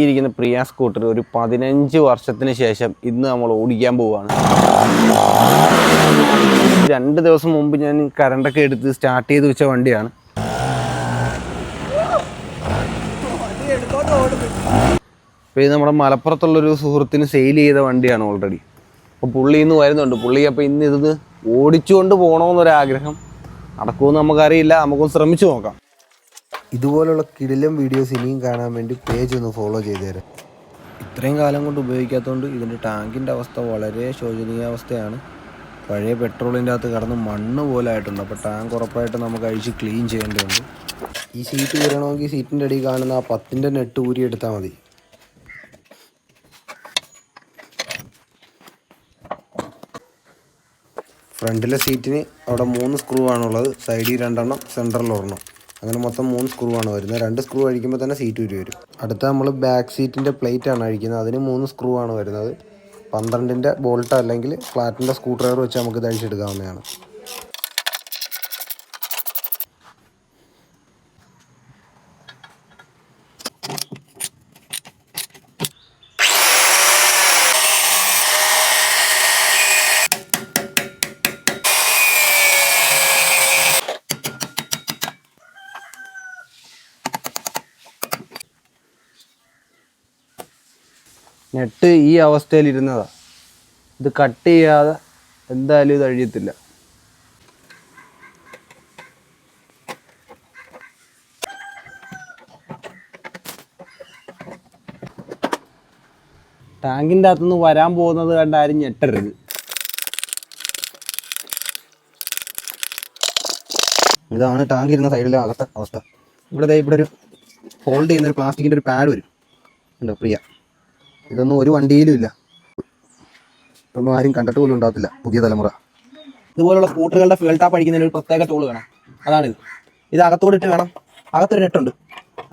ഇരിക്കുന്ന പ്രിയ സ്കൂട്ടർ ഒരു 15 വർഷത്തിന് ശേഷം ഇന്ന് നമ്മൾ ഓടിക്കാൻ പോവുകയാണ്. 2 ദിവസം മുമ്പ് ഞാൻ കറണ്ടൊക്കെ എടുത്ത് സ്റ്റാർട്ട് ചെയ്ത് വെച്ച വണ്ടിയാണ്. അപ്പോൾ ഇത് നമ്മുടെ മലപ്പുറത്തുള്ളൊരു സുഹൃത്തിന് സെയിൽ ചെയ്ത വണ്ടിയാണ് ഓൾറെഡി. അപ്പോൾ പുള്ളി ഇന്ന് വരുന്നുണ്ട്. പുള്ളി അപ്പോൾ ഇന്ന് ഇത് ഓടിച്ചുകൊണ്ട് പോകണമെന്നൊരാഗ്രഹം. നടക്കുമെന്ന് നമുക്കറിയില്ല, നമുക്കൊന്ന് ശ്രമിച്ചു നോക്കാം. ഇതുപോലുള്ള കിടിലം വീഡിയോസ് ഇനിയും കാണാൻ വേണ്ടി പേജ് ഒന്ന് ഫോളോ ചെയ്ത് തരാം. ഇത്രയും കാലം കൊണ്ട് ഉപയോഗിക്കാത്തതുകൊണ്ട് ഇതിൻ്റെ ടാങ്കിൻ്റെ അവസ്ഥ വളരെ ശോചനീയാവസ്ഥയാണ്. പഴയ പെട്രോളിൻ്റെ അകത്ത് കിടന്ന് മണ്ണ് പോലെ ആയിട്ടുണ്ട്. അപ്പോൾ ടാങ്ക് ഉറപ്പായിട്ട് നമുക്ക് അഴിച്ച് ക്ലീൻ ചെയ്യേണ്ടതുണ്ട്. ഈ സീറ്റ് ഊരണമെങ്കിൽ സീറ്റിൻ്റെ അടിയിൽ കാണുന്ന ആ 10ൻ്റെ നെട്ട് ഊരി എടുത്താൽ മതി. ഫ്രണ്ടിലെ സീറ്റിന് അവിടെ 3 സ്ക്രൂ ആണുള്ളത്. സൈഡിൽ 2 സെൻറ്ററിൽ 1. അങ്ങനെ മൊത്തം 3 സ്ക്രൂ ആണ് വരുന്നത്. 2 സ്ക്രൂ അഴിക്കുമ്പോൾ തന്നെ സീറ്റ് ഊരി വരും. അടുത്ത നമ്മൾ ബാക്ക് സീറ്റിൻ്റെ പ്ലേറ്റ് ആണ് അഴിക്കുന്നത്. അതിന് 3 സ്ക്രൂ ആണ് വരുന്നത്. 12ൻ്റെ ബോൾട്ട് അല്ലെങ്കിൽ ഫ്ലാറ്റിൻ്റെ സ്ക്രൂ ഡ്രൈവർ വെച്ച് നമുക്ക് ഇത് അഴിച്ചെടുക്കാവുന്നതാണ്. നെട്ട് ഈ അവസ്ഥയിൽ ഇരുന്നതാണ്. ഇത് കട്ട് ചെയ്യാതെ എന്തായാലും ഇത് അഴിയത്തില്ല. ടാങ്കിൻ്റെ അകത്തുനിന്ന് വരാൻ പോകുന്നത് കണ്ട് ആരും ഞെട്ടരുത്. ഇതാണ് ടാങ്ക് ഇരുന്ന സൈഡിലെ അകത്തെ അവസ്ഥ. ഇവിടെ ഒരു ഹോൾഡ് ചെയ്യുന്ന ഒരു പ്ലാസ്റ്റിക്കിൻ്റെ ഒരു പാഡ് വരും. ഉണ്ടോ പ്രിയ? ഇതൊന്നും ഒരു വണ്ടിയിലും ഇല്ല. ഇതൊന്നും ആരും കണ്ടിട്ട് പോലും ഉണ്ടാകത്തില്ല പുതിയ തലമുറ. ഇതുപോലുള്ള സ്കൂട്ടറുകളുടെ ഫ്യൂൽ ടാപ്പ് അടിക്കുന്നതിന് ഒരു പ്രത്യേക ടൂൾ വേണം. അതാണിത്. ഇത് അകത്തോടിട്ട് വേണം. അകത്തൊരു നെട്ടുണ്ട്.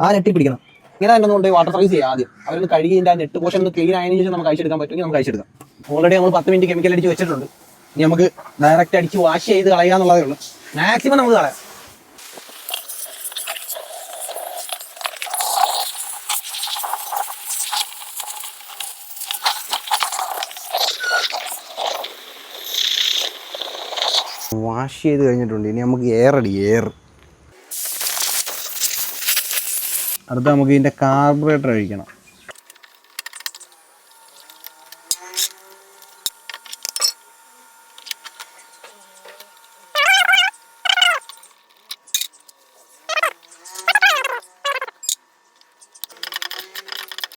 ആ നെട്ടി പിടിക്കണം. ഇങ്ങനെ തന്നെ കൊണ്ട് വാട്ടർ സർവീസ് ചെയ്യാം. ആദ്യം അവരൊന്ന് കഴുകിൻ്റെ ആ നെറ്റ് പോർഷൻ ഒന്ന് ക്ലീൻ ആയതിനു ശേഷം നമുക്ക് അഴിച്ചെടുക്കാൻ പറ്റുമെങ്കിൽ നമുക്ക് അഴിച്ചെടുക്കാം. ഓൾറെഡി നമ്മൾ 10 മിനിറ്റ് കെമിക്കൽ അടിച്ച് വെച്ചിട്ടുണ്ട്. ഇനി നമുക്ക് ഡയറക്റ്റ് അടിച്ച് വാഷ് ചെയ്ത് കളയുക എന്നുള്ളതേ ഉള്ളൂ. മാക്സിമം നമുക്ക് കളയാം. വാഷ് ചെയ്ത് കഴിഞ്ഞിട്ടുണ്ട്. ഇനി നമുക്ക് എയർ. അടുത്ത നമുക്ക് ഇതിൻ്റെ കാർബറേറ്റർ അഴിക്കണം.